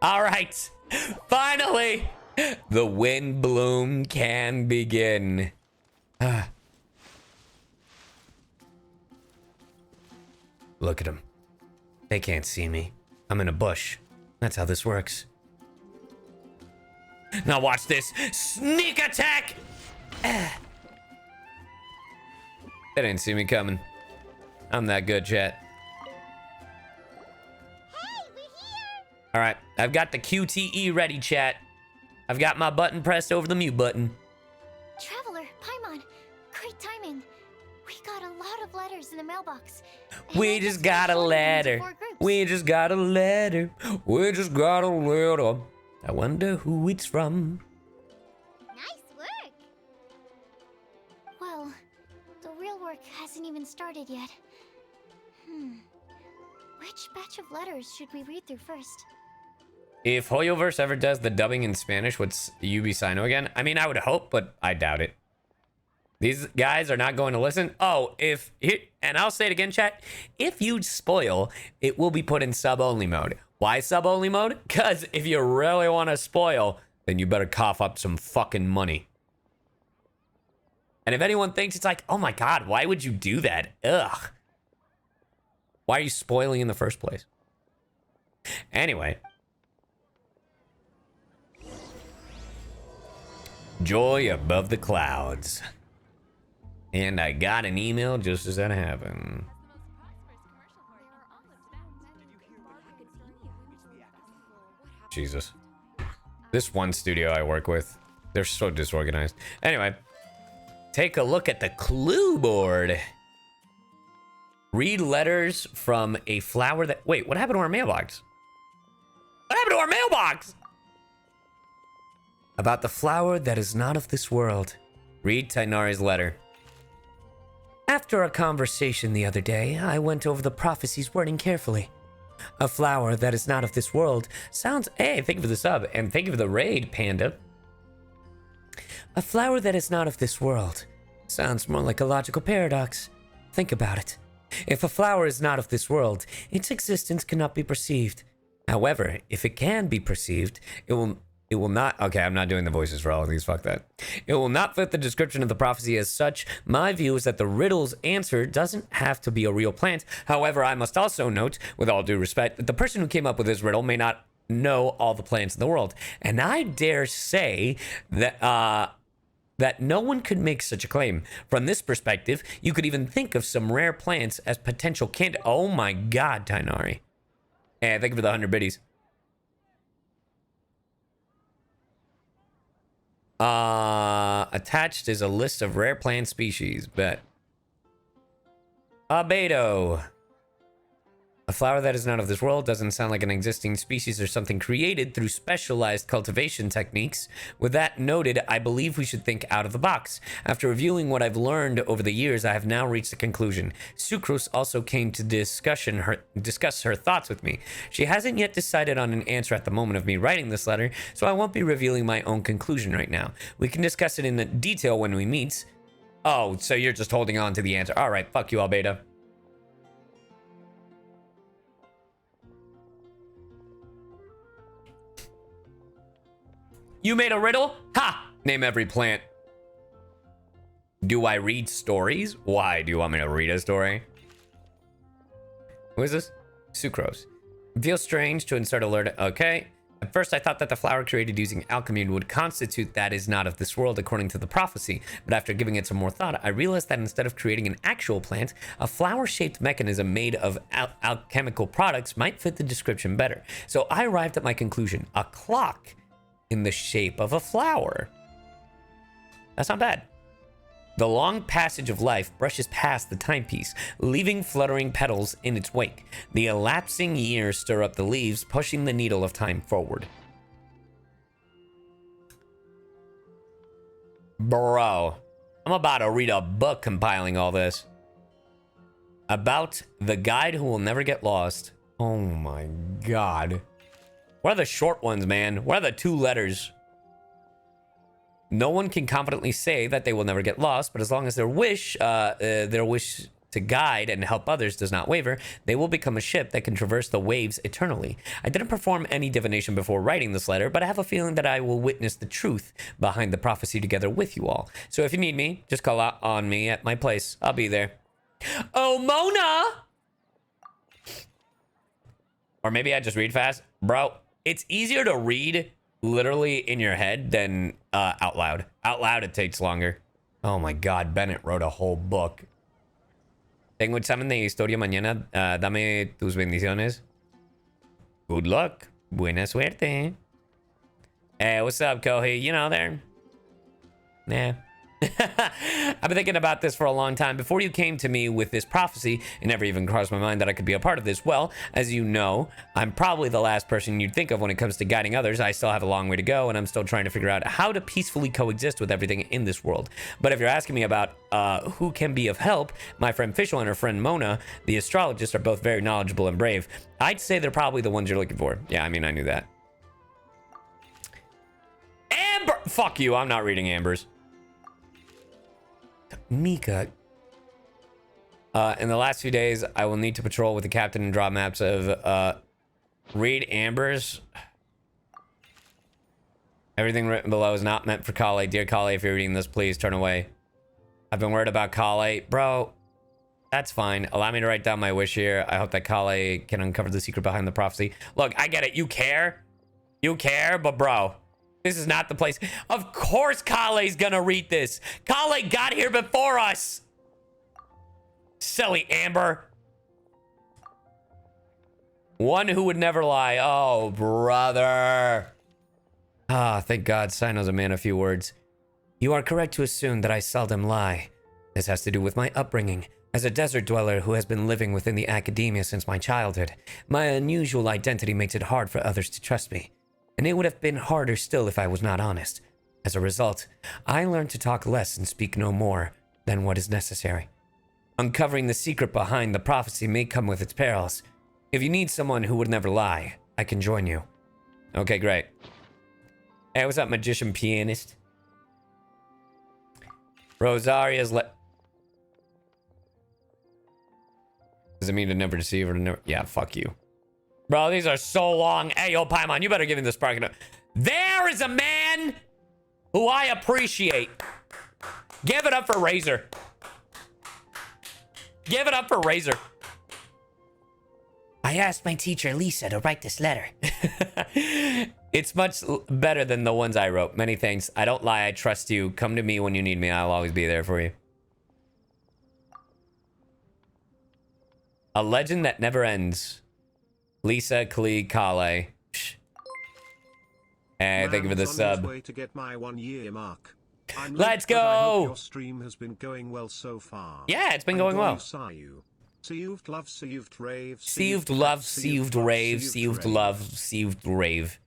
All right. Finally, the WINDBLUME can begin. Look at them. They can't see me. I'm in a bush. That's how this works. Now watch this. Sneak attack! They didn't see me coming. I'm that good, chat. All right, I've got the QTE ready, chat. I've got my button pressed over the mute button. Traveler, Paimon, great timing. We got a lot of letters in the mailbox. We just got a letter. We just got a letter. We just got a letter. I wonder who it's from. Nice work. Well, the real work hasn't even started yet. Which batch of letters should we read through first? If Hoyoverse ever does the dubbing in Spanish with Yubi Sino again, I mean, I would hope, but I doubt it. These guys are not going to listen. Oh, and I'll say it again, chat. If you spoil, it will be put in sub-only mode. Why sub-only mode? Because if you really want to spoil, then you better cough up some fucking money. And if anyone thinks it's like, oh my god, why would you do that? Ugh. Why are you spoiling in the first place? Anyway. Joy above the clouds. And I got an email just as that happened. Jesus. This one studio I work with, they're so disorganized. Anyway, take a look at the clue board. Read letters from a flower that... Wait, what happened to our mailbox? What happened to our mailbox? About the flower that is not of this world. Read Tighnari's letter. After a conversation the other day, I went over the prophecy's wording carefully. A flower that is not of this world sounds... Hey, thank you for the sub, and thank you for the raid, Panda. A flower that is not of this world sounds more like a logical paradox. Think about it. If a flower is not of this world, its existence cannot be perceived. However, if it can be perceived, it will not... Okay, I'm not doing the voices for all of these. Fuck that. It will not fit the description of the prophecy as such. My view is that the riddle's answer doesn't have to be a real plant. However, I must also note, with all due respect, that the person who came up with this riddle may not know all the plants in the world. And I dare say that that no one could make such a claim. From this perspective, you could even think of some rare plants as potential candidates. Oh my god, Tighnari. And thank you for the 100 biddies. Attached is a list of rare plant species. Bet. Abedo. A flower that is not of this world doesn't sound like an existing species or something created through specialized cultivation techniques. With that noted, I believe we should think out of the box. After reviewing what I've learned over the years, I have now reached a conclusion. Sucrose also came to discuss her thoughts with me. She hasn't yet decided on an answer at the moment of me writing this letter, so I won't be revealing my own conclusion right now. We can discuss it in detail when we meet. Oh, so you're just holding on to the answer. All right, fuck you, Albedo. You made a riddle? Ha! Name every plant. Do I read stories? Why do you want me to read a story? Who is this? Sucrose. It feels strange to insert alert. Okay. At first, I thought that the flower created using alchemy would constitute that is not of this world according to the prophecy. But after giving it some more thought, I realized that instead of creating an actual plant, a flower-shaped mechanism made of alchemical products might fit the description better. So I arrived at my conclusion. A clock in the shape of a flower. That's not bad. The long passage of life brushes past the timepiece, leaving fluttering petals in its wake. The elapsing years stir up the leaves, pushing the needle of time forward. Bro, I'm about to read a book compiling all this. About the guide who will never get lost. Oh my god. What are the short ones, man? What are the 2 letters? No one can confidently say that they will never get lost, but as long as their wish to guide and help others does not waver, they will become a ship that can traverse the waves eternally. I didn't perform any divination before writing this letter, but I have a feeling that I will witness the truth behind the prophecy together with you all. So if you need me, just call out on me at my place. I'll be there. Oh, Mona! Or maybe I just read fast. Bro, it's easier to read literally in your head than out loud. Out loud, it takes longer. Oh my God, Bennett wrote a whole book. Tengo examen de historia mañana. Dame tus bendiciones. Good luck. Buena suerte. Hey, what's up, Kohi? You know, there. Nah. I've been thinking about this for a long time. Before you came to me with this prophecy, it never even crossed my mind that I could be a part of this. Well, as you know, I'm probably the last person you'd think of when it comes to guiding others. I still have a long way to go, and I'm still trying to figure out how to peacefully coexist with everything in this world. But if you're asking me about who can be of help, my friend Fischl and her friend Mona, the astrologist, are both very knowledgeable and brave. I'd say they're probably the ones you're looking for. Yeah, I mean, I knew that. Amber! Fuck you, I'm not reading Amber's. Mika. In the last few days, I will need to patrol with the captain and draw maps of read Amber's. Everything written below is not meant for Kale. Dear Kale, if you're reading this, please turn away. I've been worried about Kale. Bro, that's fine. Allow me to write down my wish here. I hope that Kale can uncover the secret behind the prophecy. Look, I get it. You care. You care, but bro, this is not the place. Of course Kale's gonna read this. Kale got here before us. Silly Amber. One who would never lie. Oh, brother. Ah, thank God Cyno's a man of few words. You are correct to assume that I seldom lie. This has to do with my upbringing. As a desert dweller who has been living within the academia since my childhood, my unusual identity makes it hard for others to trust me. And it would have been harder still if I was not honest. As a result, I learned to talk less and speak no more than what is necessary. Uncovering the secret behind the prophecy may come with its perils. If you need someone who would never lie, I can join you. Okay, great. Hey, what's up, magician pianist? Rosaria's Does it mean to never deceive or to never? Yeah, fuck you. Bro, these are so long. Hey, yo, Paimon, you better give me the spark. There is a man who I appreciate. Give it up for Razor. Give it up for Razor. I asked my teacher, Lisa, to write this letter. It's much better than the ones I wrote. Many thanks. I don't lie. I trust you. Come to me when you need me. I'll always be there for you. A legend that never ends. Lisa, Klee, Kale. Hey, thank you for the sub. Way to get my 1 year mark. Let's go! I hope your stream has been going well so far. Yeah, it's been going well. CyYuVtuber love, CyYuVtuber rave. CyYuVtuber love, CyYuVtuber rave, CyYuVtuber love, CyYuVtuber rave.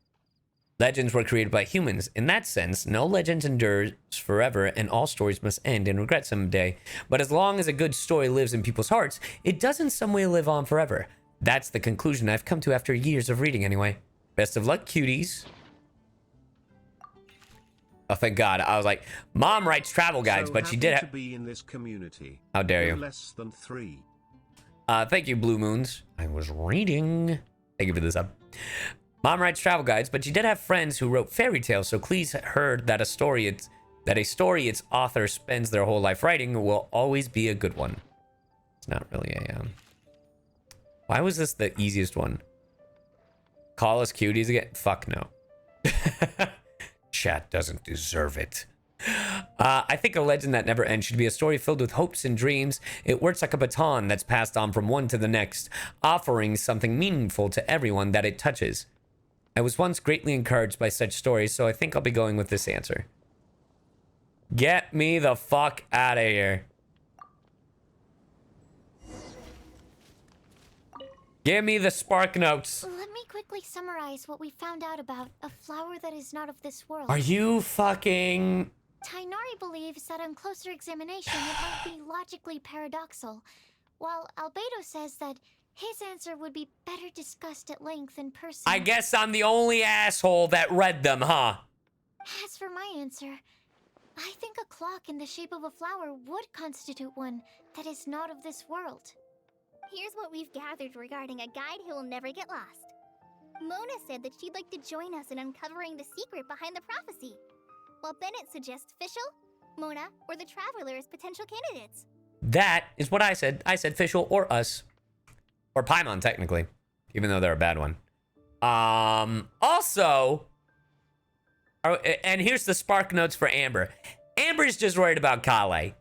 Legends were created by humans. In that sense, no legend endures forever, and all stories must end in regret someday. But as long as a good story lives in people's hearts, it does in some way live on forever. That's the conclusion I've come to after years of reading anyway. Best of luck, cuties. Oh, thank God. I was like, Mom writes travel guides, but she did to be in this community. How dare you? Less than 3. Thank you, Blue Moons. I was reading. Thank you for this up. Mom writes travel guides, but she did have friends who wrote fairy tales, so please heard that a story its author spends their whole life writing will always be a good one. It's not really a Why was this the easiest one? Call us cuties again? Fuck no. Chat doesn't deserve it. I think a legend that never ends should be a story filled with hopes and dreams. It works like a baton that's passed on from one to the next, offering something meaningful to everyone that it touches. I was once greatly encouraged by such stories, so I think I'll be going with this answer. Get me the fuck out of here. Give me the spark notes. Let me quickly summarize what we found out about a flower that is not of this world. Are you fucking... Tighnari believes that on closer examination it might be logically paradoxal, while Albedo says that his answer would be better discussed at length in person. I guess I'm the only asshole that read them, huh? As for my answer, I think a clock in the shape of a flower would constitute one that is not of this world. Here's what we've gathered regarding a guide who will never get lost. Mona said that she'd like to join us in uncovering the secret behind the prophecy, while Bennett suggests Fischl, Mona, or the Traveler as potential candidates. That is what I said. I said Fischl or us. Or Paimon, technically. Even though they're a bad one. Also... and here's the spark notes for Amber. Amber's just worried about Kale.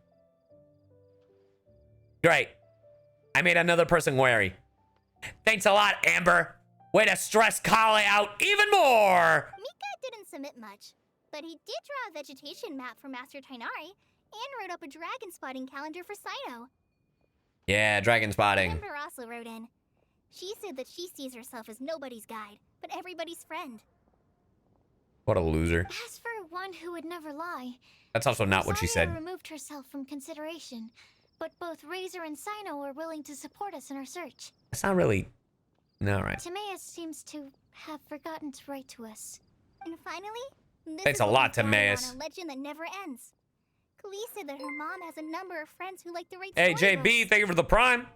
Great. I made another person wary. Thanks a lot, Amber. Way to stress Kale out even more. Mika didn't submit much, but he did draw a vegetation map for Master Tainari and wrote up a dragon spotting calendar for Cyno. Yeah, dragon spotting. Amber also wrote in. She said that she sees herself as nobody's guide, but everybody's friend. What a loser. As for one who would never lie, That's also not what she said. Saria removed herself from consideration, but both Razor and Cyno are willing to support us in our search. That's not really... No, right. Timaeus seems to have forgotten to write to us. And finally, this Thanks is a what lot, we found Timaeus. on a legend that never ends. Klee said that her mom has a number of friends who like to write Hey, storybooks. JB, thank you for the prime.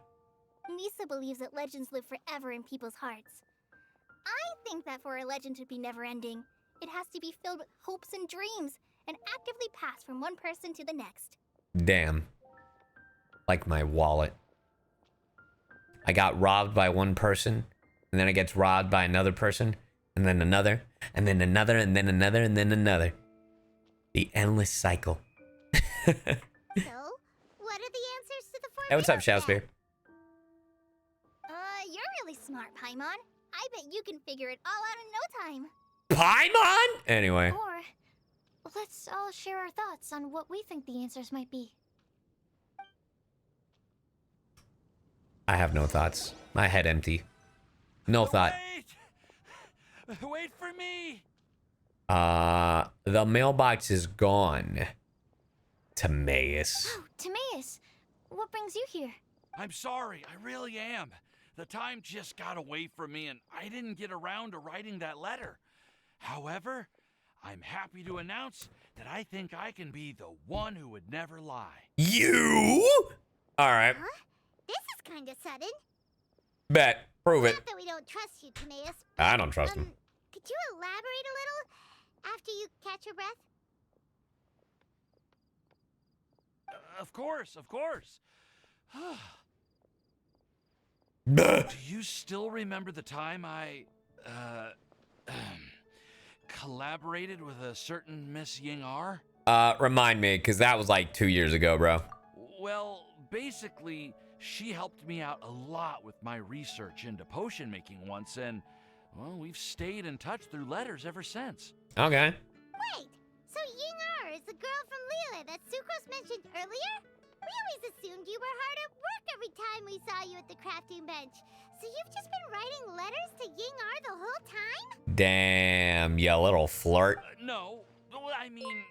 Lisa believes that legends live forever in people's hearts. I think that for a legend to be never-ending, it has to be filled with hopes and dreams, and actively passed from one person to the next. Damn. Like my wallet. I got robbed by one person, and then I get robbed by another person, and then another, and then another, and then another, and then another. The endless cycle. So, what are the answers to the four Hey, what's up, riddles then? Shadowspear? You're really smart, Paimon. I bet you can figure it all out in no time. Paimon? Anyway. Or, let's all share our thoughts on what we think the answers might be. I have no thoughts. My head empty. No thought. Wait for me. The mailbox is gone. Timaeus. Oh, Timaeus, what brings you here? I'm sorry, I really am. The time just got away from me and I didn't get around to writing that letter. However, I'm happy to announce that I think I can be the one who would never lie. You? Alright. Huh? This is kind of sudden. Bet. Prove it. Not that we don't trust you, Timaeus. I don't trust him. Could you elaborate a little after you catch your breath? Of course, of course. Buh. Do you still remember the time I, collaborated with a certain Miss Ying-R? Remind me, because that was like 2 years ago, bro. Well, basically, she helped me out a lot with my research into potion making once, and, well, we've stayed in touch through letters ever since. Okay. Wait, so Ying-R is the girl from Lila that Sucrose mentioned earlier? We always assumed you were hard at work every time we saw you at the crafting bench. So you've just been writing letters to Ying-R the whole time? Damn, you little flirt. No, well, I mean,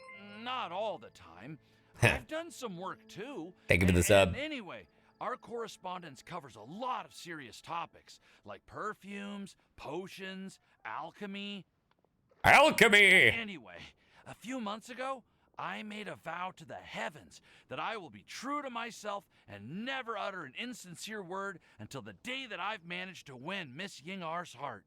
not all the time. I've done some work too. Thank you for the sub. And anyway, our correspondence covers a lot of serious topics, like perfumes, potions, alchemy. Alchemy! Anyway, a few months ago, I made a vow to the heavens that I will be true to myself and never utter an insincere word until the day that I've managed to win Miss Ying-R's heart.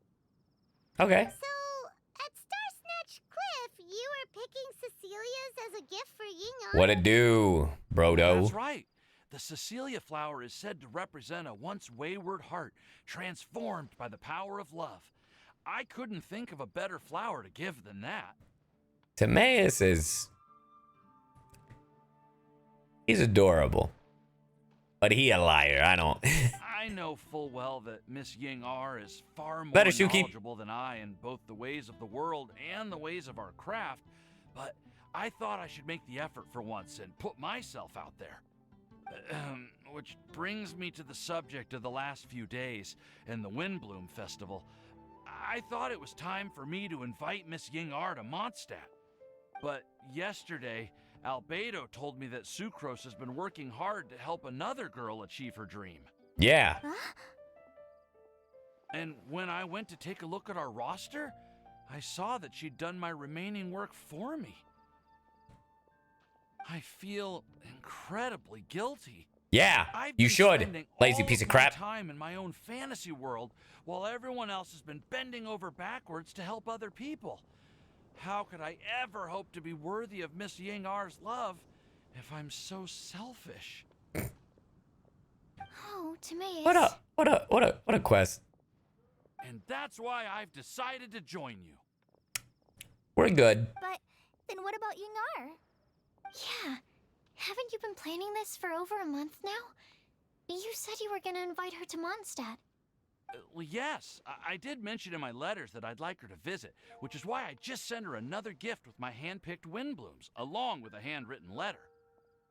Okay. So, at Star Snatch Cliff, you were picking Cecilia's as a gift for Ying-R? What it do, brodo? That's right. The Cecilia flower is said to represent a once wayward heart transformed by the power of love. I couldn't think of a better flower to give than that. Timaeus is... He's adorable. But he a liar, I don't... I know full well that Miss Ying-R is far more Better Shuki. knowledgeable than I in both the ways of the world and the ways of our craft, but I thought I should make the effort for once and put myself out there. Which brings me to the subject of the last few days and the WINDBLUME festival. I thought it was time for me to invite Miss Ying-R to Mondstadt. But yesterday, Albedo told me that Sucrose has been working hard to help another girl achieve her dream. Yeah. Huh? And when I went to take a look at our roster, I saw that she'd done my remaining work for me. I feel incredibly guilty. Yeah, I've you been should, spending lazy all piece of my crap. time in my own fantasy world while everyone else has been bending over backwards to help other people. How could I ever hope to be worthy of Miss Ying-R's love if I'm so selfish? Oh, Timaeus. What a quest. And that's why I've decided to join you. We're good. But then what about Ying-R? Yeah. Haven't you been planning this for over a month now? You said you were gonna invite her to Mondstadt. Well, yes, I did mention in my letters that I'd like her to visit, which is why I just sent her another gift with my hand-picked WINDBLUMEs, along with a handwritten letter.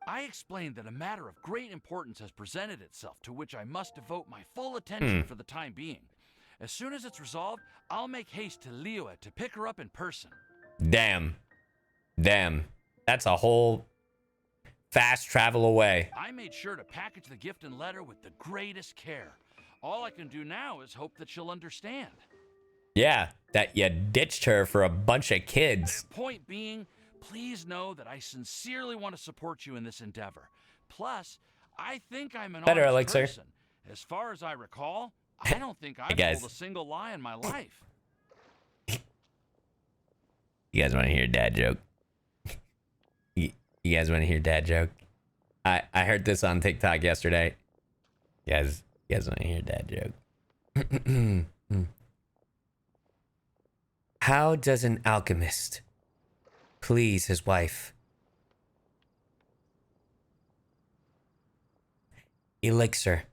I explained that a matter of great importance has presented itself, to which I must devote my full attention for the time being. As soon as it's resolved, I'll make haste to Liyue to pick her up in person. Damn. That's a whole fast travel away. I made sure to package the gift and letter with the greatest care. All I can do now is hope that she'll understand. Yeah, that you ditched her for a bunch of kids. Point being, please know that I sincerely want to support you in this endeavor. Plus, I think I'm an Better, honest Elixir. person. As far as I recall, I don't think I've guys. told a single lie in my life. You guys want to hear a dad joke? You guys want to hear a dad joke? I heard this on TikTok yesterday. You guys want to hear a dad joke? How does an alchemist please his wife? Elixir.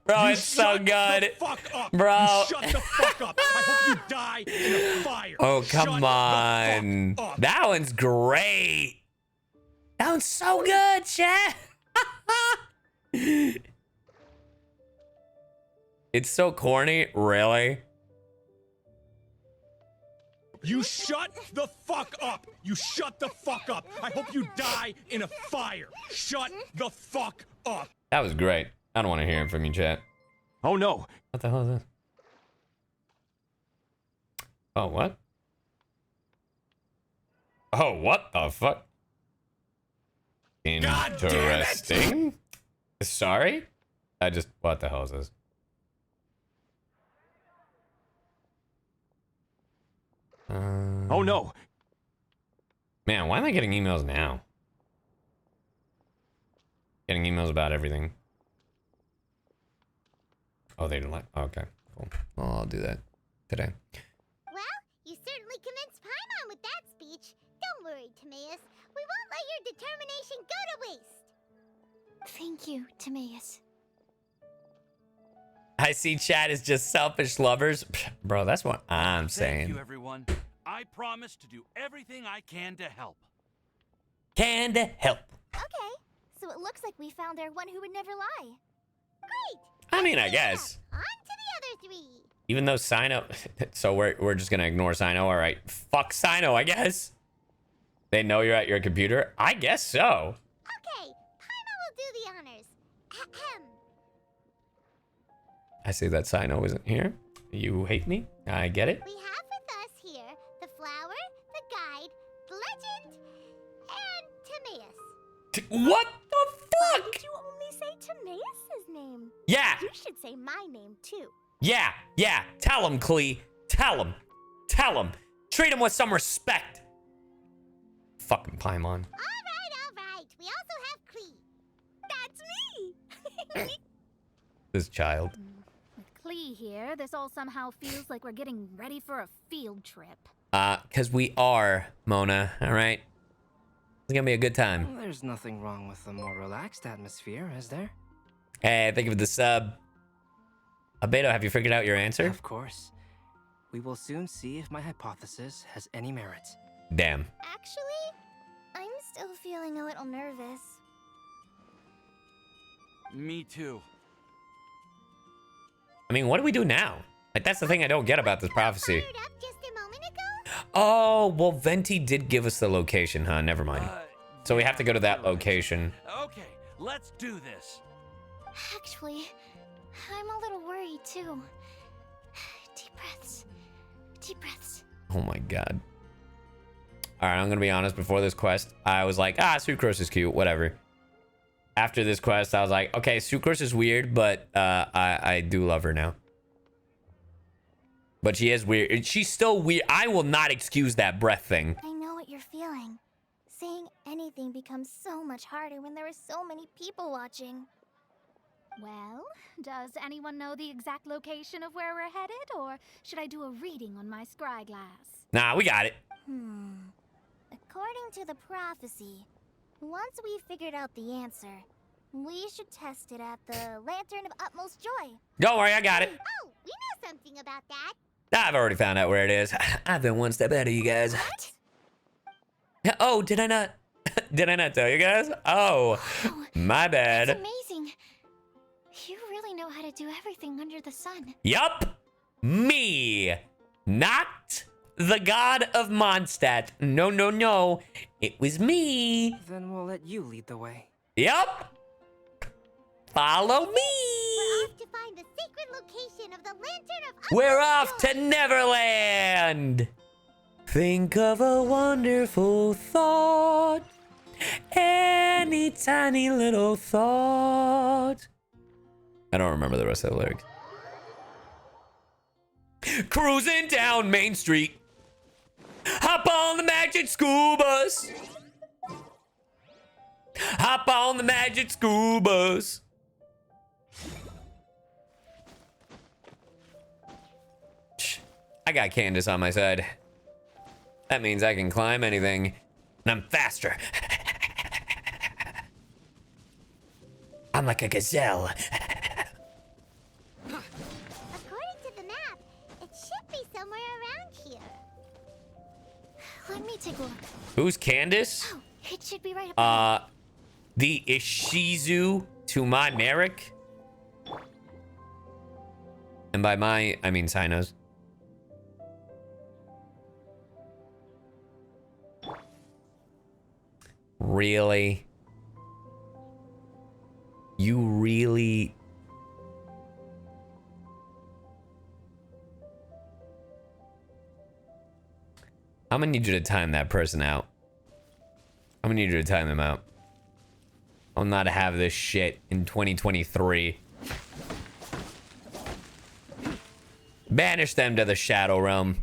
Bro, it's so good. Bro. Shut the fuck up. I hope you die in a fire. Oh, Shut come the on. fuck up. That one's great. That one's so good, chat. It's so corny, really. You shut the fuck up. You shut the fuck up. I hope you die in a fire. Shut the fuck up. That was great. I don't want to hear it from you, chat. Oh no. What the hell is this? Oh, what? Oh, what the fuck? God damn it! Interesting. Sorry? What the hell is this? Oh no. Man, why am I getting emails now? Getting emails about everything. Oh, they didn't like. Okay, cool. Well, I'll do that today. Well, you certainly convinced Paimon with that speech. Don't worry, Timaeus. We won't let your determination go to waste. Thank you, Timaeus. I see chat is just selfish lovers. Bro, that's what I'm saying. Thank you, everyone. I promise to do everything I can to help. Can to help. Okay, so it looks like we found our one who would never lie. Great! I mean, I guess. On to the other three. Even though Sino, so we're just gonna ignore Sino. All right, fuck Sino, I guess. They know you're at your computer. I guess so. Okay, Paimon will do the honors. Ahem. I see that Sino isn't here. You hate me. I get it. We have with us here the flower, the guide, the legend, and Timaeus. What the Why fuck? did you only say Timaeus' name? Yeah, You should say my name too. yeah. Tell him, Klee. Tell him. Treat him with some respect. Fucking Paimon. All right. We also have Klee. That's me. This child. With Klee here, this all somehow feels like we're getting ready for a field trip. Cause we are, Mona, all right? It's gonna be a good time. There's nothing wrong with a more relaxed atmosphere, is there? Hey, thank you for the sub. Beto, have you figured out your answer? Of course. We will soon see if my hypothesis has any merit. Damn. Actually, I'm still feeling a little nervous. Me too. I mean, what do we do now? Like, that's the thing I don't get about this prophecy. Fired up just a moment ago? Oh, well, Venti did give us the location, huh? Never mind. So we have to go to that location. Okay, let's do this. Actually, I'm a little worried too. Deep breaths. Deep breaths. Oh my god. All right, I'm gonna be honest. Before this quest, I was like, Sucrose is cute, whatever. After this quest, I was like, okay, Sucrose is weird, but I do love her now. But she is weird. She's still weird. I will not excuse that breath thing. I know what you're feeling. Saying anything becomes so much harder when there are so many people watching. Well, does anyone know the exact location of where we're headed, or should I do a reading on my scry glass? Nah, we got it. According to the prophecy, once we've figured out the answer, we should test it at the Lantern of Utmost Joy. Don't worry, I got it. Oh, we know something about that. I've already found out where it is. I've been one step ahead of you guys. What? Oh, did I not? Did I not tell you guys? Oh, my bad. That's amazing. You really know how to do everything under the sun. Yup, me, not the god of Mondstadt. No, no, no, it was me. Then we'll let you lead the way. Yup, follow me. We're off to find the secret location of the Lantern of Utmost We're off Joy. to Neverland. Think of a wonderful thought. Any tiny little thought. I don't remember the rest of the lyrics. Cruising down Main Street. Hop on the magic school bus. Hop on the magic school bus. Shh, I got Candace on my side. That means I can climb anything. And I'm faster. I'm like a gazelle. According to the map, it should be somewhere around here. Let me take a look. Who's Candace? Oh, it should be right up The Ishizu to my Merrick. And by my, I mean Cynos. Really? You really... I'm gonna need you to time that person out. I'm gonna need you to time them out. I'll not have this shit in 2023. Banish them to the Shadow Realm.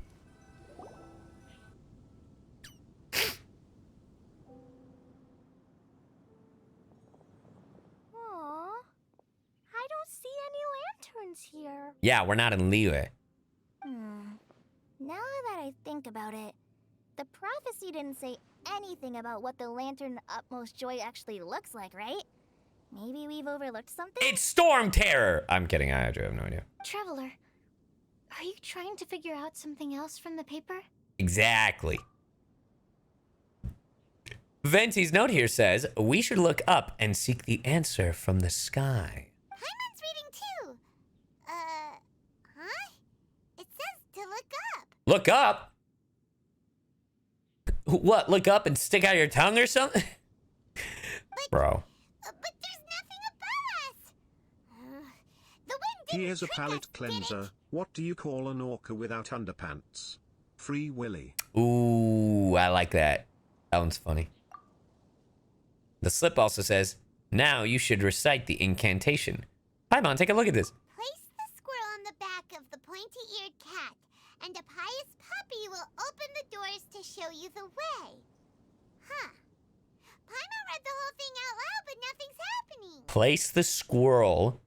Aw, I don't see any lanterns here. Yeah, we're not in Liyue. Now that I think about it, the prophecy didn't say anything about what the Lantern of Utmost Joy actually looks like, right? Maybe we've overlooked something? It's Storm Terror! I'm kidding, I actually have no idea. Traveler, are you trying to figure out something else from the paper? Exactly. Venti's note here says, we should look up and seek the answer from the sky. Paimon's reading too. Huh? It says to look up. Look up? What, look up and stick out your tongue or something? Bro. But there's nothing above us. The wind didn't Here's a trick palate us, did cleanser. it? What do you call an orca without underpants? Free Willy. Ooh, I like that. That one's funny. The slip also says, now you should recite the incantation. Paimon, take a look at this. Place the squirrel on the back of the pointy-eared cat, and a pious puppy will open the doors to show you the way. Huh. Paimon read the whole thing out loud, but nothing's happening. Place the squirrel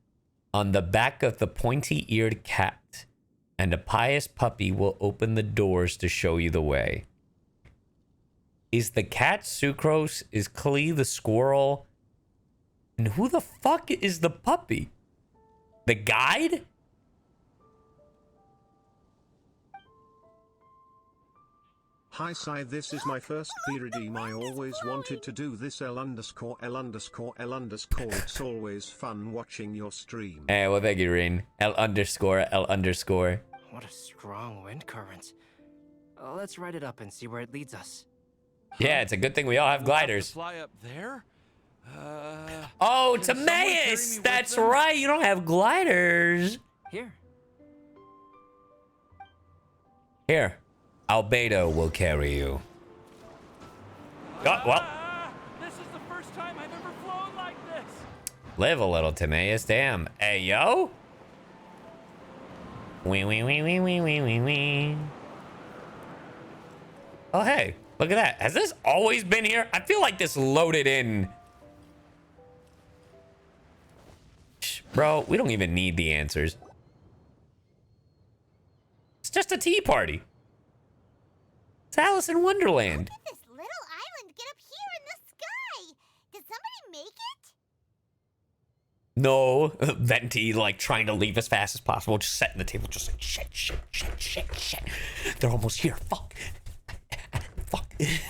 on the back of the pointy-eared cat, and a pious puppy will open the doors to show you the way. Is the cat Sucrose? Is Klee the squirrel? And who the fuck is the puppy? The guide? Hi Cy, this is my first redeem. I always wanted to do this L_L_L_. It's always fun watching your stream. Hey, well, thank you, Rin. L_L_. What a strong wind current. Let's write it up and see where it leads us. Yeah, it's a good thing we all have We'll have to gliders. fly up there? Oh, Can someone carry me Timaeus! with That's them? right, you don't have gliders. Here. Here, Albedo will carry you. Oh, well, This is the first time I've ever flown like this. live a little, Timaeus. Damn. Hey, yo. Wee, wee, wee, wee, wee, wee, wee, wee. Oh, hey, look at that. Has this always been here? I feel like this loaded in. Shh, bro, we don't even need the answers. It's just a tea party. It's Alice in Wonderland. How did this little island get up here in the sky? Did somebody make it? No, Venti, like, trying to leave as fast as possible, just setting the table, just like, shit, shit, shit, shit, shit. They're almost here, fuck. Fuck. Just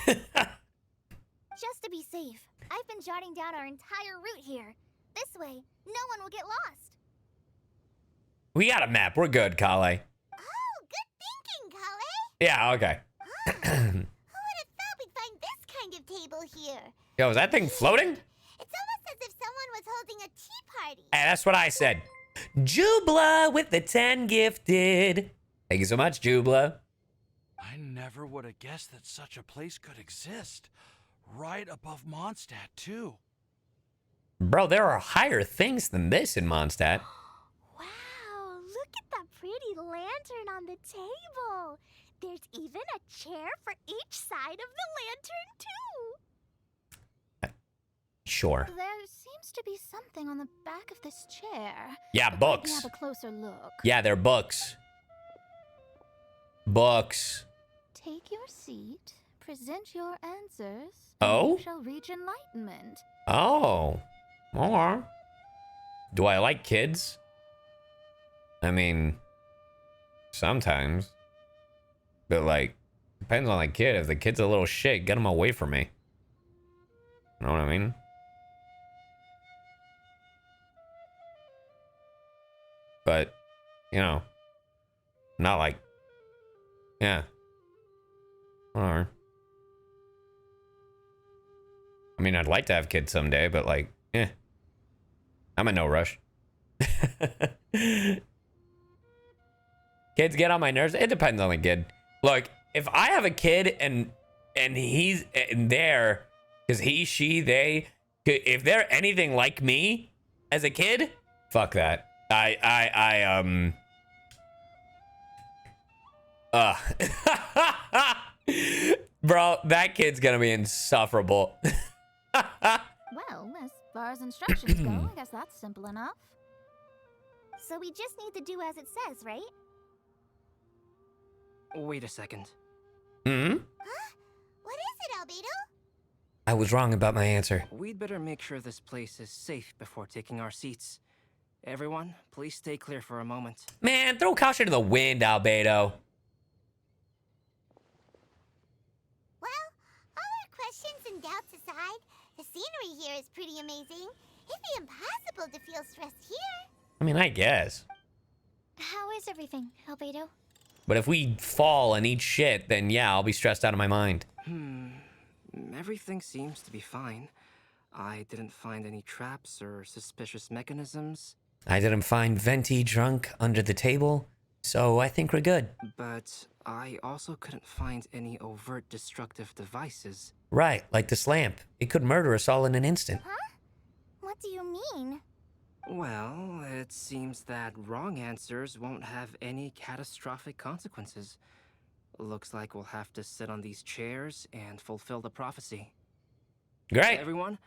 to be safe, I've been jotting down our entire route here. This way, no one will get lost. We got a map, we're good, Kale. Oh, good thinking, Kale. Yeah, okay. Who would have thought we'd find this kind of table here? Yo, is that thing floating? It's almost as if someone was holding a tea party. Hey, that's what I said. Jubla with the 10 gifted. Thank you so much, Jubla. I never would have guessed that such a place could exist. Right above Mondstadt, too. Bro, there are higher things than this in Mondstadt. Wow, look at that pretty lantern on the table. There's even a chair for each side of the lantern, too. Sure. There seems to be something on the back of this chair. Yeah, Let me books. have a closer look. Yeah, they're books. Books. Take your seat, present your answers, Oh? and you shall reach enlightenment. Oh. Or. Do I like kids? I mean, sometimes. But, like, depends on the kid. If the kid's a little shit, get him away from me. You know what I mean? But, you know, not like, yeah. Or, I mean, I'd like to have kids someday, but like, I'm in no rush. Kids get on my nerves. It depends on the kid. Look, if I have a kid and he's in there, because he, she, they, if they're anything like me as a kid, fuck that. Bro, that kid's gonna be insufferable. Well, as far as instructions go, I guess that's simple enough. So we just need to do as it says, right? Wait a second. Hmm? Huh? What is it, Albedo? I was wrong about my answer. We'd better make sure this place is safe before taking our seats. Everyone, please stay clear for a moment. Man, throw caution to the wind, Albedo. Well, all our questions and doubts aside, the scenery here is pretty amazing. It'd be impossible to feel stressed here. I mean, I guess. How is everything, Albedo? But if we fall and eat shit, then yeah, I'll be stressed out of my mind. Everything seems to be fine. I didn't find any traps or suspicious mechanisms, I didn't find Venti drunk under the table, so I think we're good. but I also couldn't find any overt destructive devices. Right, like this lamp. It could murder us all in an instant. What do you mean? Well, it seems that wrong answers won't have any catastrophic consequences. Looks like we'll have to sit on these chairs and fulfill the prophecy. Great. Everyone,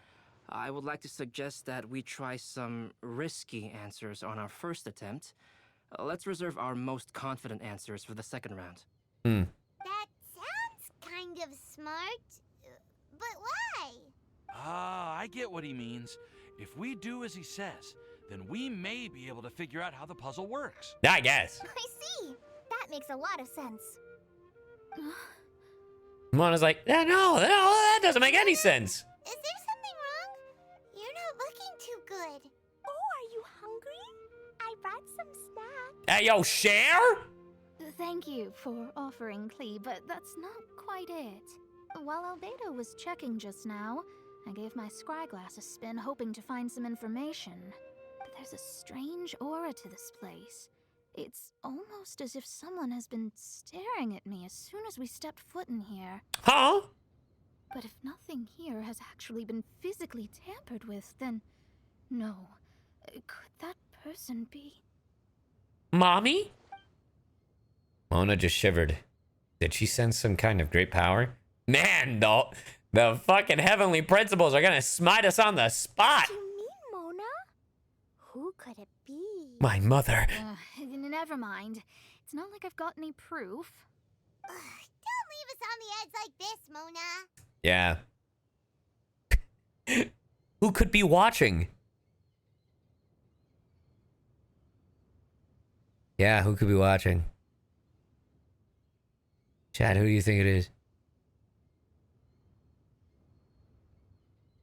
I would like to suggest that we try some risky answers on our first attempt. Let's reserve our most confident answers for the second round. That sounds kind of smart. But why? Ah, I get what he means. If we do as he says, then we may be able to figure out how the puzzle works. I guess. I see. That makes a lot of sense. Mona's like, yeah, no, that doesn't make any sense. Is there something wrong? You're not looking too good. Oh, are you hungry? I brought some snacks. Hey, yo, share? Thank you for offering, Klee, but that's not quite it. While Albedo was checking just now, I gave my scryglass a spin hoping to find some information. But there's a strange aura to this place. It's almost as if someone has been staring at me as soon as we stepped foot in here. Huh? But if nothing here has actually been physically tampered with, then no. Could that person be? Mommy? Mona just shivered. Did she sense some kind of great power? Man, the fucking heavenly principles are gonna smite us on the spot. What do you mean, Mona? Who could it be? My mother. Never mind. It's not like I've got any proof. Don't leave us on the edge like this, Mona. Yeah. Who could be watching? Yeah, who could be watching? Chad, who do you think it is?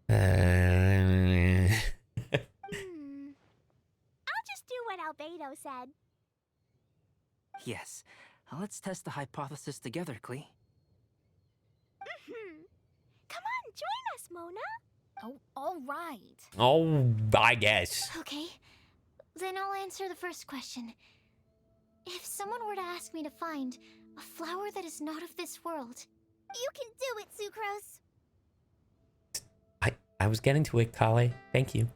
I'll just do what Albedo said. Yes. Let's test the hypothesis together, Klee. Come on, join us, Mona. Oh, all right. Oh, I guess. Okay, then I'll answer the first question. If someone were to ask me to find a flower that is not of this world, You can do it, Sucrose. I was getting to it, Kale. Thank you.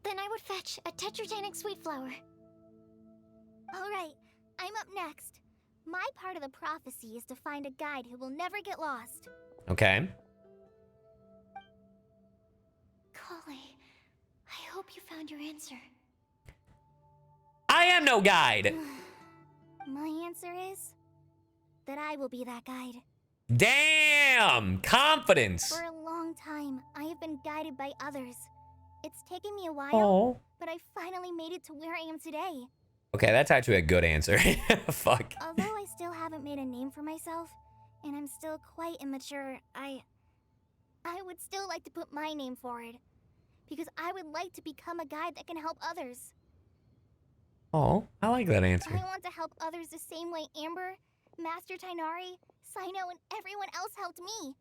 then I would fetch a tetragenic sweet flower. All right, I'm up next. My part of the prophecy is to find a guide who will never get lost. Okay. Kale, I hope you found your answer. I am no guide. My answer is that I will be that guide. Damn, confidence. For a long time, I have been guided by others. It's taken me a while, Oh. but I finally made it to where I am today. Okay, that's actually a good answer. Fuck. Although I still haven't made a name for myself, and I'm still quite immature, I would still like to put my name forward. Because I would like to become a guide that can help others. Oh, I like that answer. I want to help others the same way Amber, Master Tainari, Cyno, and everyone else helped me.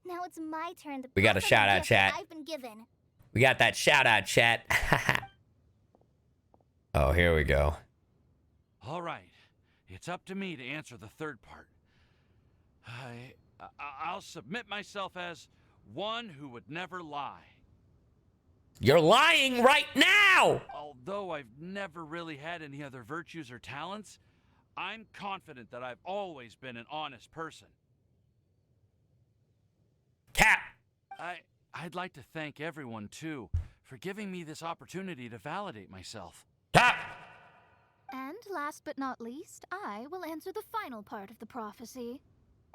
Now it's my turn to We got a pass on shout the out, gift that chat. I've been given. We got that shout out, chat. Oh, here we go. All right, it's up to me to answer the third part. I'll submit myself as one who would never lie. You're lying right now. Although I've never really had any other virtues or talents, I'm confident that I've always been an honest person. Cap. I'd like to thank everyone, too, for giving me this opportunity to validate myself. Cap. And last but not least, I will answer the final part of the prophecy.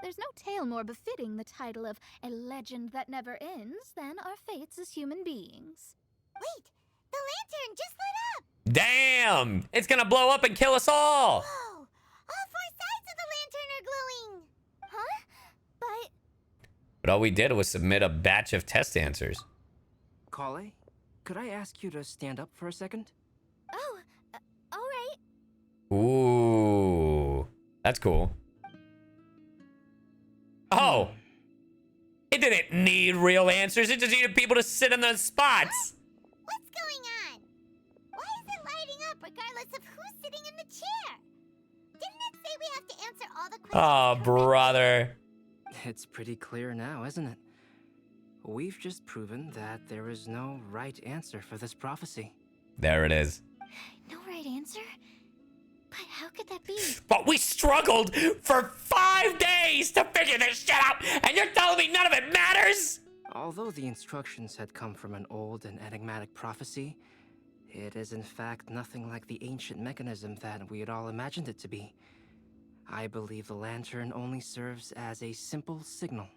There's no tale more befitting the title of a legend that never ends than our fates as human beings. Wait, the lantern just lit up! Damn. It's gonna blow up and kill us all. Whoa! All four sides of the lantern are glowing! Huh? But all we did was submit a batch of test answers. Kale, could I ask you to stand up for a second? Oh, alright. Ooh. That's cool. Oh. It didn't need real answers. It just needed people to sit in the spots. What's going on? Why is it lighting up regardless of who's sitting in the chair? Didn't it say we have to answer all the questions? Oh, brother. It's pretty clear now, isn't it? We've just proven that there is no right answer for this prophecy. There it is. No right answer? But how could that be? But we struggled for 5 days to figure this shit out, and you're telling me none of it matters? Although the instructions had come from an old and enigmatic prophecy, it is in fact nothing like the ancient mechanism that we had all imagined it to be. I believe the lantern only serves as a simple signal.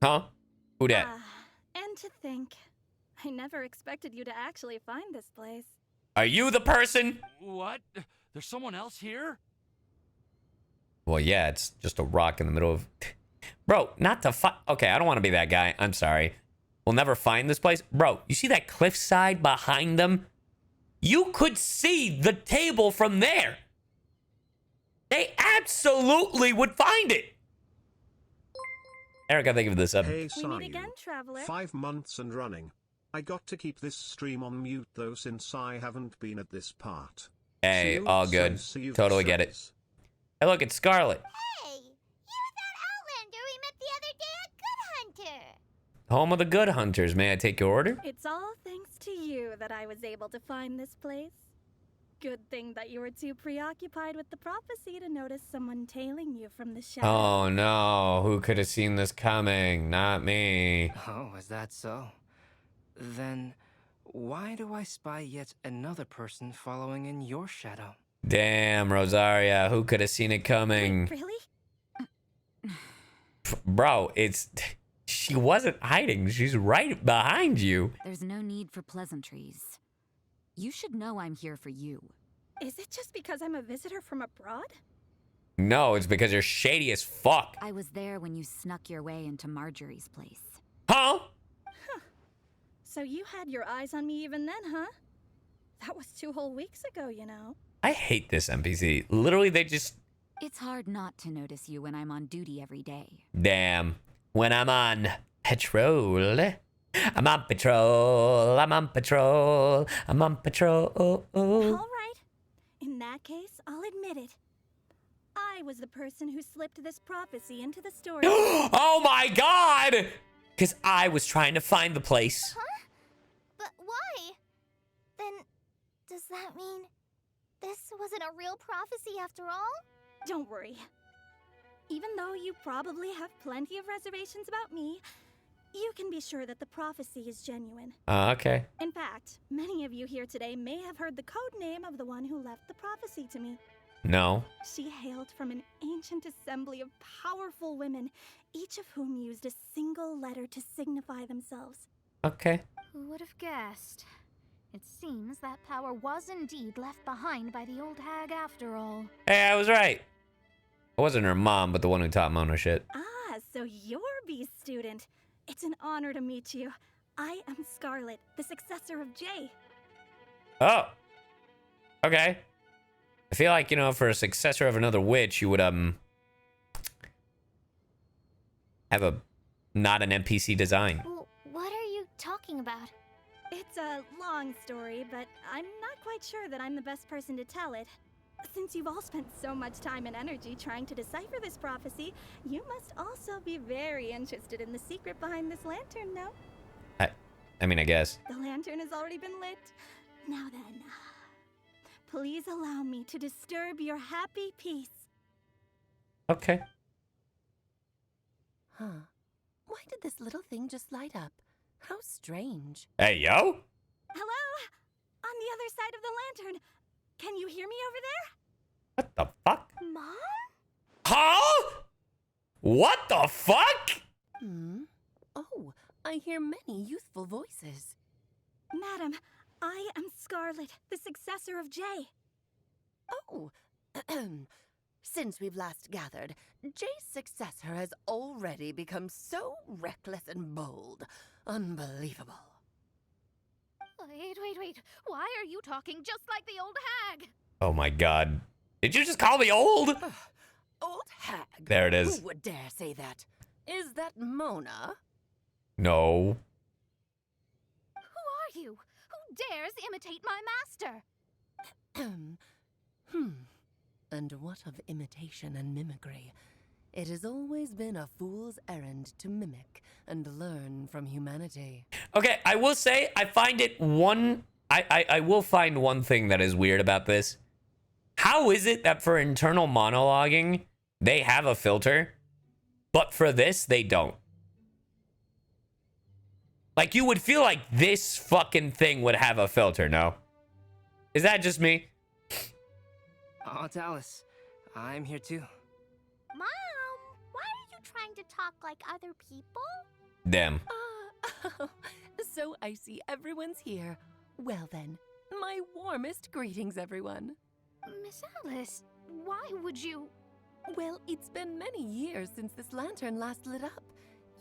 Huh? Who dat? And to think, I never expected you to actually find this place. Are you the person? What? There's someone else here? Well, yeah, it's just a rock in the middle of... Bro, not to find... Okay, I don't want to be that guy. I'm sorry. We'll never find this place. Bro, you see that cliffside behind them? You could see the table from there. They absolutely would find it. Erica, thank you for this up. Hey, We meet CyYu. again, traveler. 5 months and running. I got to keep this stream on mute though since I haven't been at this part. Hey, See you, all good. says CyYu Totally get it. says. Hey, look, it's Scarlet. Hey, you're that Outlander we met the other day at Good Hunter. Home of the good hunters. May I take your order? It's all thanks to you that I was able to find this place. Good thing that you were too preoccupied with the prophecy to notice someone tailing you from the shadow. Oh no, who could have seen this coming? Not me. Oh, is that so? Then why do I spy yet another person following in your shadow? Damn, Rosaria, who could have seen it coming? Wait, really? Bro, she wasn't hiding. She's right behind you. There's no need for pleasantries. You should know I'm here for you. Is it just because I'm a visitor from abroad? No, it's because you're shady as fuck. I was there when you snuck your way into Marjorie's place. Huh? So you had your eyes on me even then, huh? That was 2 whole weeks ago, you know. I hate this NPC. Literally, they just... It's hard not to notice you when I'm on duty every day. Damn. When I'm on patrol. I'm on patrol. I'm on patrol. I'm on patrol. All right. In that case, I'll admit it. I was the person who slipped this prophecy into the story. Oh my god! Because I was trying to find the place. Huh? But why? Then, does that mean this wasn't a real prophecy after all? Don't worry. Even though you probably have plenty of reservations about me, you can be sure that the prophecy is genuine. Okay. In fact, many of you here today may have heard the code name of the one who left the prophecy to me. No. She hailed from an ancient assembly of powerful women, each of whom used a single letter to signify themselves. Okay. Who would have guessed? It seems that power was indeed left behind by the old hag after all. Hey, I was right. It wasn't her mom, but the one who taught Mona shit. Ah, so you're B's student. It's an honor to meet you. I am Scarlet, the successor of Jay. Oh. Okay. I feel like, for a successor of another witch, you would, have not an NPC design. Well, what are you talking about? It's a long story, but I'm not quite sure that I'm the best person to tell it. Since you've all spent so much time and energy trying to decipher this prophecy, you must also be very interested in the secret behind this lantern, no? I mean, I guess. The lantern has already been lit. Now then, please allow me to disturb your happy peace. Okay. Huh. Why did this little thing just light up? How strange. Hey, yo? Hello? On the other side of the lantern. Can you hear me over there? What the fuck? Mom? Huh? What the fuck? Oh, I hear many youthful voices. Madam, I am Scarlet, the successor of Jay. Oh, since we've last gathered, Jay's successor has already become so reckless and bold. Unbelievable. Wait. Why are you talking just like the old hag? Oh my god. Did you just call me old? Old hag. There it is. Who would dare say that? Is that Mona? No. Who are you? Who dares imitate my master? And what of imitation and mimicry? It has always been a fool's errand to mimic and learn from humanity. Okay, I will say, I find it I will find one thing that is weird about this. How is it that for internal monologuing, they have a filter, but for this, they don't? Like, you would feel like this fucking thing would have a filter, no? Is that just me? Oh, Dallas, I'm here too. Mom, why are you trying to talk like other people? Damn. So I see everyone's here. Well then, my warmest greetings, everyone. Miss Alice, why would you... Well, it's been many years since this lantern last lit up.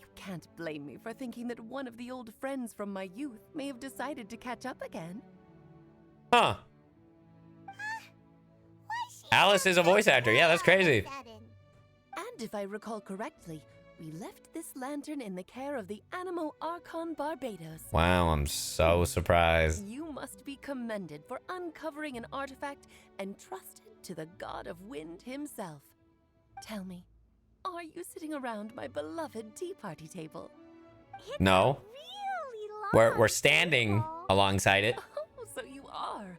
You can't blame me for thinking that one of the old friends from my youth may have decided to catch up again. Huh. Why is Alice is a voice actor. Yeah, that's crazy. And if I recall correctly, we left this lantern in the care of the Animo Archon Barbados. Wow, I'm so surprised. You must be commended for uncovering an artifact entrusted to the god of wind himself. Tell me, are you sitting around my beloved tea party table? No. We're standing alongside it. Oh, so you are.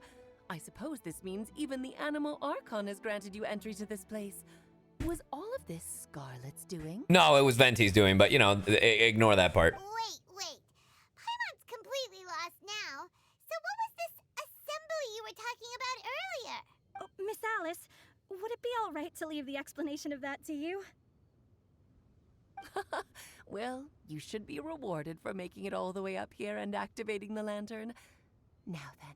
I suppose this means even the Animo Archon has granted you entry to this place. Was all of this Scarlet's doing? No, it was Venti's doing, but you know, ignore that part. Wait. Paimon's completely lost now. So what was this assembly you were talking about earlier? Oh, Miss Alice, would it be all right to leave the explanation of that to you? Well, you should be rewarded for making it all the way up here and activating the lantern. Now then,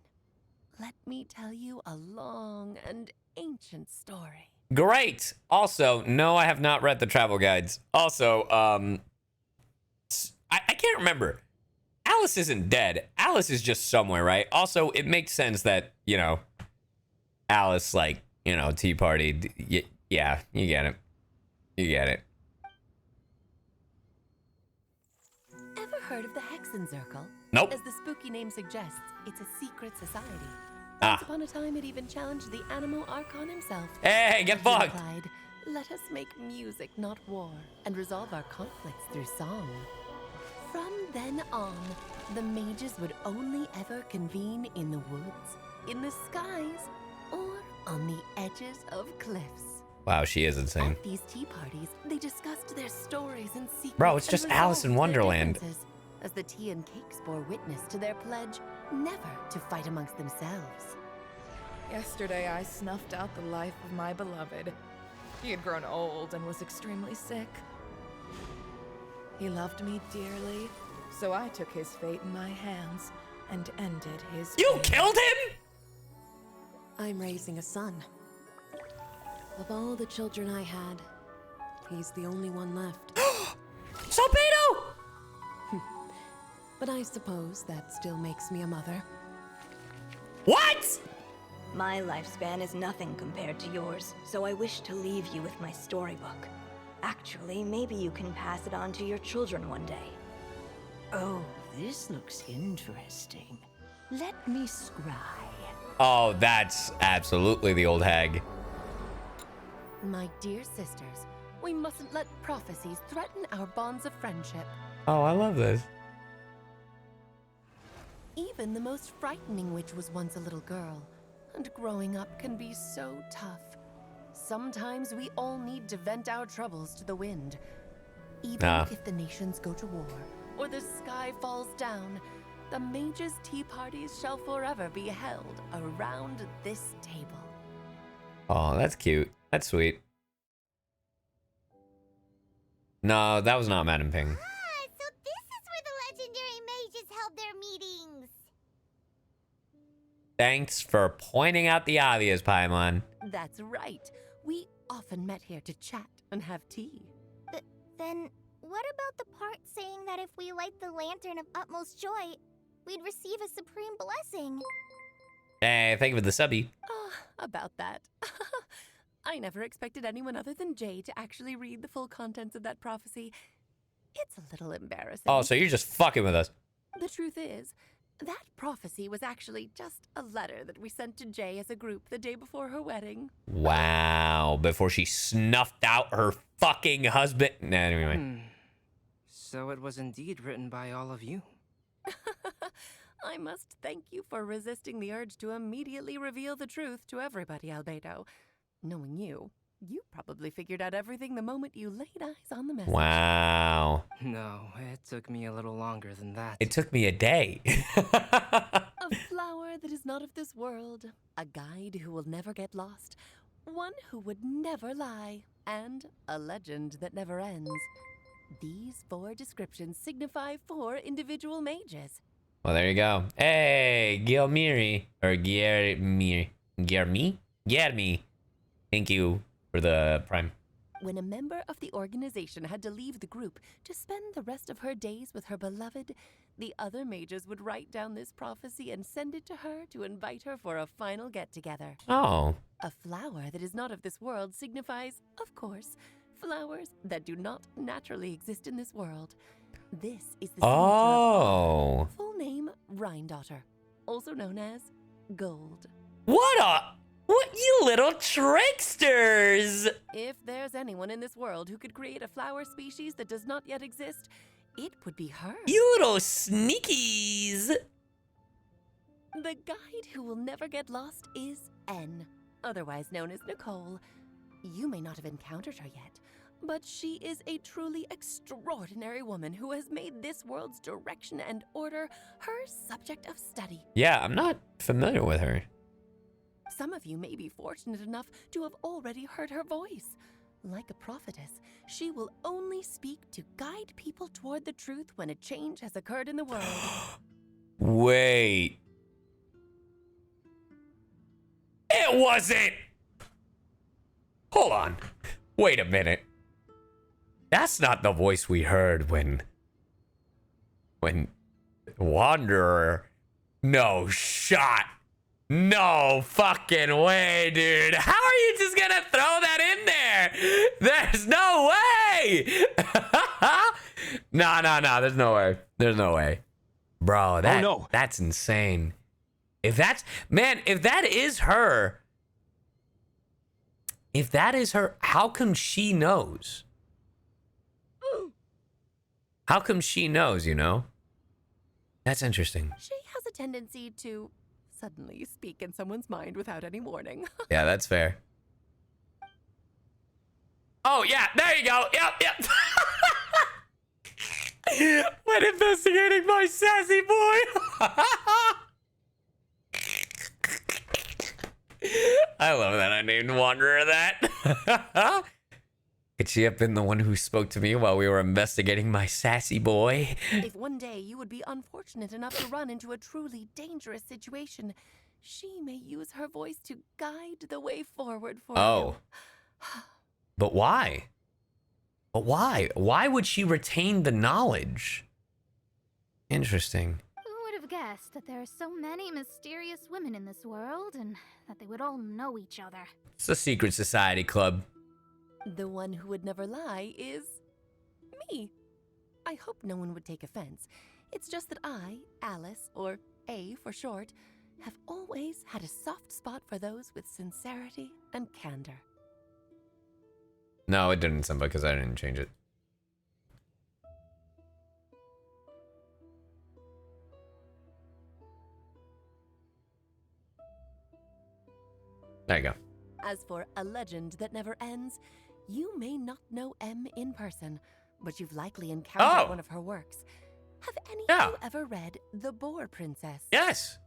let me tell you a long and ancient story. Great. Also, no, I have not read the travel guides. Also, I can't remember. Alice isn't dead. Alice is just somewhere, right? Also, it makes sense that, you know, Alice, like, you know, tea party. Yeah, you get it. You get it. Ever heard of the Hexenzirkel? Nope. As the spooky name suggests, it's a secret society. Ah. Once upon a time, it even challenged the Animo Archon himself. Hey, get He fucked. replied, "Let us make music, not war, and resolve our conflicts through song." From then on, the mages would only ever convene in the woods, in the skies, or on the edges of cliffs. Wow, she is insane. At these tea parties, they discussed their stories and secrets. Bro, it's and just Alice in resolved their Wonderland. differences, as the tea and cakes bore witness to their pledge never to fight amongst themselves. Yesterday, I snuffed out the life of my beloved. He had grown old and was extremely sick. He loved me dearly, so I took his fate in my hands and ended his You pain. killed him? I'm raising a son. Of all the children I had, he's the only one left. Salpedo! But I suppose that still makes me a mother. What? My lifespan is nothing compared to yours, so I wish to leave you with my storybook. Actually, maybe you can pass it on to your children one day. Oh, this looks interesting. Let me scry. Oh, that's absolutely the old hag. My dear sisters, we mustn't let prophecies threaten our bonds of friendship. Oh, I love this. Even the most frightening witch was once a little girl, and growing up can be so tough. Sometimes we all need to vent our troubles to the wind. Even if the nations go to war, or the sky falls down, the mages' tea parties shall forever be held around this table. Oh, that's cute. That's sweet. No, that was not Madam Ping. So this is where the legendary mages held their meetings. Thanks for pointing out the obvious, Paimon. That's right. We often met here to chat and have tea. Then what about the part saying that if we light the lantern of utmost joy, we'd receive a supreme blessing? Hey, thank you for the subby. About that. I never expected anyone other than Jay to actually read the full contents of that prophecy. It's a little embarrassing. Oh, so you're just fucking with us. The truth is, that prophecy was actually just a letter that we sent to Jay as a group the day before her wedding. Wow, before she snuffed out her fucking husband. Nah, anyway. So it was indeed written by all of you. I must thank you for resisting the urge to immediately reveal the truth to everybody, Albedo. Knowing you, you probably figured out everything the moment you laid eyes on the message. Wow. No, it took me a little longer than that. It took me a day. A flower that is not of this world, a guide who will never get lost, one who would never lie, and a legend that never ends. These 4 descriptions signify 4 individual mages. Well, there you go. Hey, Guilmiri. Or Guillermi. Guillermi? Thank you for the prime. when a member of the organization had to leave the group to spend the rest of her days with her beloved, the other mages would write down this prophecy and send it to her to invite her for a final get-together. Oh. A flower that is not of this world signifies, of course, flowers that do not naturally exist in this world. This is the signature of full name, Rhine-daughter, also known as Gold. What, you little tricksters! If there's anyone in this world who could create a flower species that does not yet exist, it would be her. You little sneakies! The guide who will never get lost is N, otherwise known as Nicole. You may not have encountered her yet, but she is a truly extraordinary woman who has made this world's direction and order her subject of study. Yeah, I'm not familiar with her. Some of you may be fortunate enough to have already heard her voice. Like a prophetess, she will only speak to guide people toward the truth when a change has occurred in the world. Wait. It wasn't! Hold on. Wait a minute. That's not the voice we heard when Wanderer... No shot. No fucking way, dude. How are you just gonna throw that in there? There's no way. No. There's no way. There's no way. Bro, that's insane. If that is her, how come she knows? How come she knows, you know? That's interesting. She has a tendency to suddenly speak in someone's mind without any warning. Yeah, that's fair. Oh, yeah, there you go. Yep. When investigating my sassy boy. I love that I named Wanderer that. Could she have been the one who spoke to me while we were investigating my sassy boy? If one day you would be unfortunate enough to run into a truly dangerous situation, she may use her voice to guide the way forward for you. But why? Why would she retain the knowledge? Interesting. Who would have guessed that there are so many mysterious women in this world and that they would all know each other? It's a secret society club. The one who would never lie is me. I hope no one would take offense. It's just that I, Alice, or A for short, have always had a soft spot for those with sincerity and candor. No, it didn't, Simba, because I didn't change it. There you go. As for a legend that never ends, you may not know M in person, but you've likely encountered one of her works. Have any of you ever read The Boar Princess? Yes,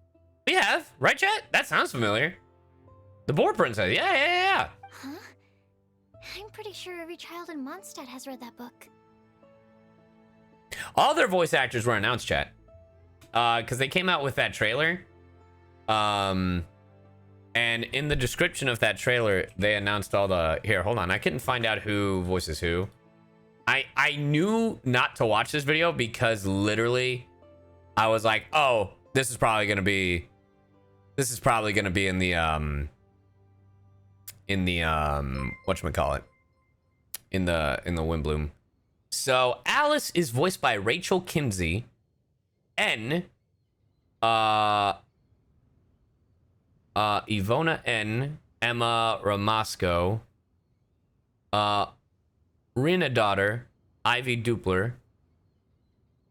we have. Right, chat? That sounds familiar. The Boar Princess. Yeah. Huh? I'm pretty sure every child in Mondstadt has read that book. All their voice actors were announced, chat. Because they came out with that trailer. And in the description of that trailer, they announced all the... Here, hold on. I couldn't find out who voices who. I knew not to watch this video because literally I was like, oh, this is probably going to be in the whatchamacallit? In the WINDBLUME. So Alice is voiced by Rachel Kinsey. N Ivona N, Emma Ramasco, Rina daughter, Ivy Dupler.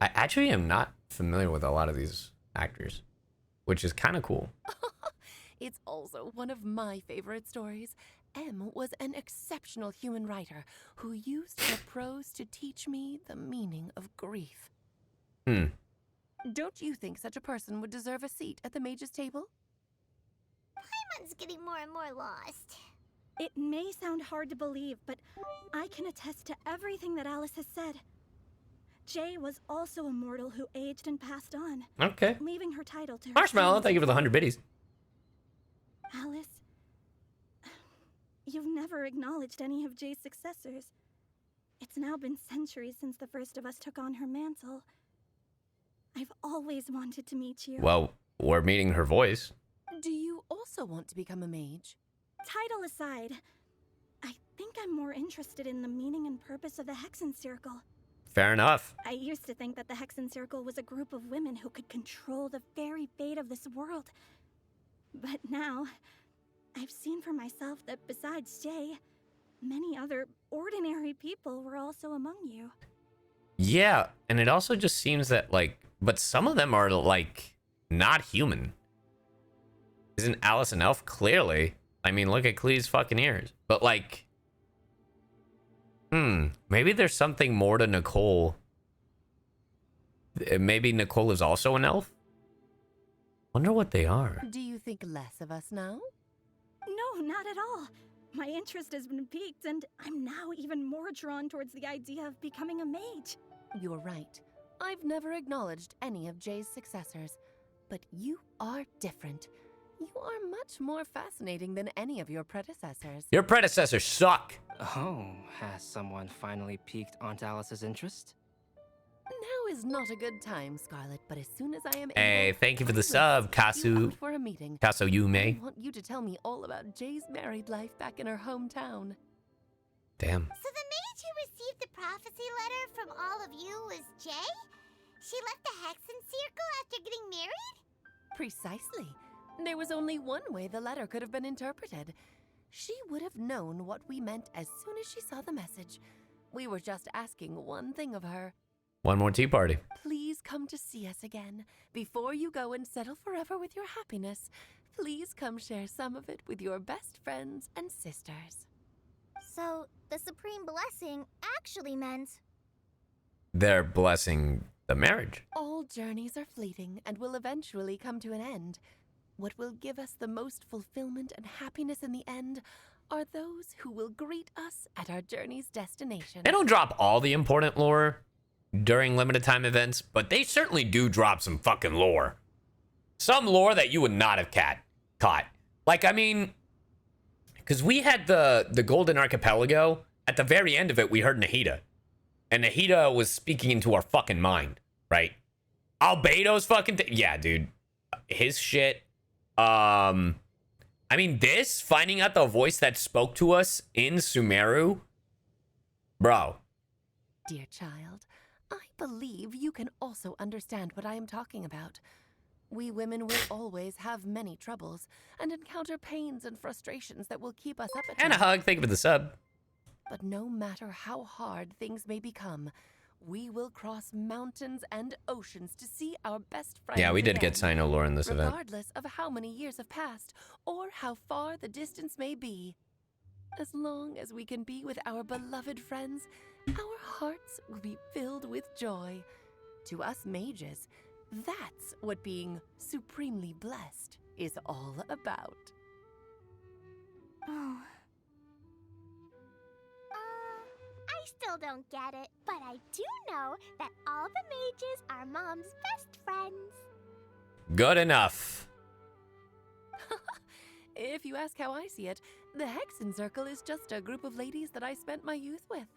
I actually am not familiar with a lot of these actors, which is kind of cool. It's also one of my favorite stories. M was an exceptional human writer who used her prose to teach me the meaning of grief. Don't you think such a person would deserve a seat at the mage's table? Paimon's getting more and more lost. It may sound hard to believe, but I can attest to everything that Alice has said. Jay was also a mortal who aged and passed on. Okay. Leaving her title to her Marshmallow, thank you for the 100 biddies. Alice, you've never acknowledged any of Jay's successors. It's now been centuries since the first of us took on her mantle. I've always wanted to meet you. Well, we're meeting her voice. Do you also want to become a mage? Title aside, I think I'm more interested in the meaning and purpose of the Hexen Circle. Fair enough. I used to think that the Hexen Circle was a group of women who could control the very fate of this world. But now, I've seen for myself that besides Jay, many other ordinary people were also among you. Yeah, and it also just seems that, like, but some of them are, like, not human. Isn't Alice an elf? Clearly. I mean, look at Clee's fucking ears. But, like, maybe there's something more to Nicole. Maybe Nicole is also an elf? Wonder what they are. Do you think less of us now? No, not at all. My interest has been piqued, and I'm now even more drawn towards the idea of becoming a mage. You're right. I've never acknowledged any of Jay's successors, but you are different. You are much more fascinating than any of your predecessors. Your predecessors suck. Oh, has someone finally piqued Aunt Alice's interest? Now is not a good time, Scarlet, but as soon as I am Hey, able, thank you for the I will sub, seek you Kasu. out for a meeting. CyYuVtuber. I want you to tell me all about Jay's married life back in her hometown. Damn. So the mage who received the prophecy letter from all of you was Jay? She left the Hexen Circle after getting married? Precisely. There was only one way the letter could have been interpreted. She would have known what we meant as soon as she saw the message. We were just asking one thing of her. One more tea party. Please come to see us again. Before you go and settle forever with your happiness, please come share some of it with your best friends and sisters. So, the Supreme Blessing actually meant... They're blessing the marriage. All journeys are fleeting and will eventually come to an end. What will give us the most fulfillment and happiness in the end are those who will greet us at our journey's destination. They don't drop all the important lore during limited time events, but they certainly do drop some fucking lore. Some lore that you would not have caught. Like, I mean, because we had the Golden Archipelago. At the very end of it, we heard Nahida. And Nahida was speaking into our fucking mind, right? Albedo's fucking... yeah, dude. His shit. I mean, this, finding out the voice that spoke to us in Sumeru. Bro. Dear child, I believe you can also understand what I am talking about. We women will always have many troubles and encounter pains and frustrations that will keep us up at night. And a hug. Thank you for the sub. But no matter how hard things may become, we will cross mountains and oceans to see our best friends. Yeah, we did again, get Sino lore in this event. regardless of how many years have passed or how far the distance may be. As long as we can be with our beloved friends, our hearts will be filled with joy. To us mages, that's what being supremely blessed is all about. Oh. I still don't get it, but I do know that all the mages are Mom's best friends. Good enough. If you ask how I see it, the Hexen Circle is just a group of ladies that I spent my youth with.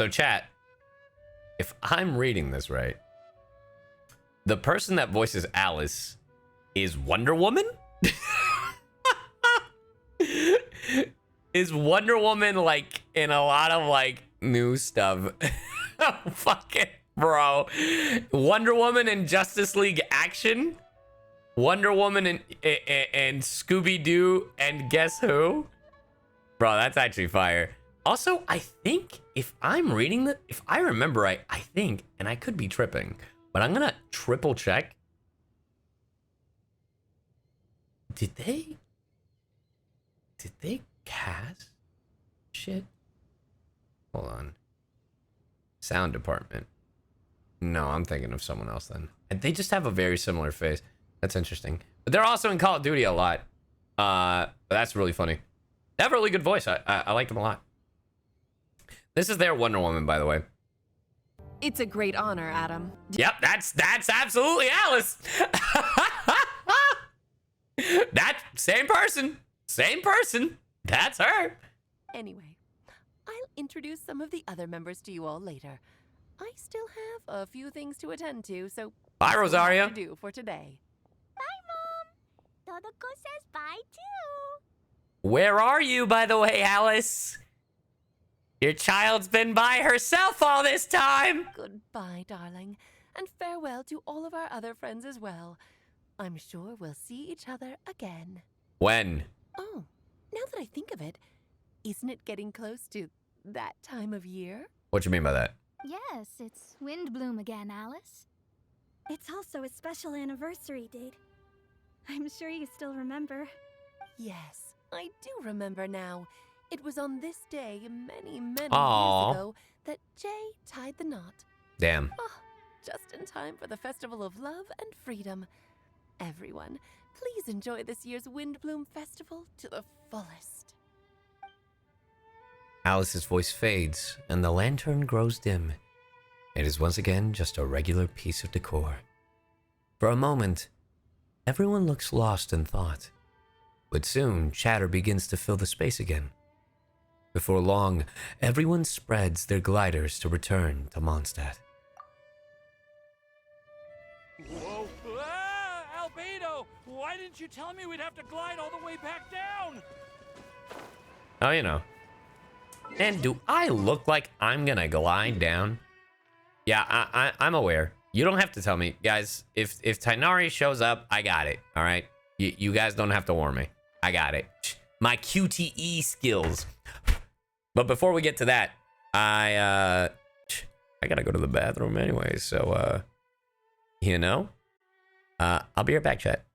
So chat, if I'm reading this right, the person that voices Alice is Wonder Woman? Is Wonder Woman like in a lot of like new stuff? Fuck it, bro. Wonder Woman in Justice League Action? Wonder Woman and Scooby-Doo and Guess Who? Bro, that's actually fire. Also, I think if I'm reading the, if I remember right, I think, and I could be tripping, but I'm gonna triple check. Did they cast shit? Hold on. Sound department. No, I'm thinking of someone else then. And they just have a very similar face. That's interesting. But they're also in Call of Duty a lot. But that's really funny. They have a really good voice. I like them a lot. This is their Wonder Woman, by the way. It's a great honor, Adam. Yep, that's absolutely Alice. same person. Same person. That's her. Anyway, I'll introduce some of the other members to you all later. I still have a few things to attend to, so bye, that's what I Rosaria. have to do for today. Bye, Mom. Todoko says bye too. Where are you, by the way, Alice? Your child's been by herself all this time. Goodbye, darling, and farewell to all of our other friends as well. I'm sure we'll see each other again. When? Oh, now that I think of it, isn't it getting close to that time of year? What you mean by that? Yes, it's WINDBLUME again, Alice. It's also a special anniversary date. I'm sure you still remember. Yes, I do remember now. It was on this day many Aww. years ago that Jay tied the knot. Damn. Oh, just in time for the Festival of Love and Freedom. Everyone, please enjoy this year's WINDBLUME Festival to the fullest. Alice's voice fades, and the lantern grows dim. It is once again just a regular piece of decor. For a moment, everyone looks lost in thought. But soon, chatter begins to fill the space again. Before long, everyone spreads their gliders to return to Mondstadt. Whoa! Ah, Albedo! Why didn't you tell me we'd have to glide all the way back down? Oh, you know. And do I look like I'm gonna glide down? Yeah, I'm aware. You don't have to tell me. Guys, if Tighnari shows up, I got it, all right? You guys don't have to warn me. I got it. My QTE skills. But before we get to that, I gotta go to the bathroom anyway, so, you know? I'll be right back, chat.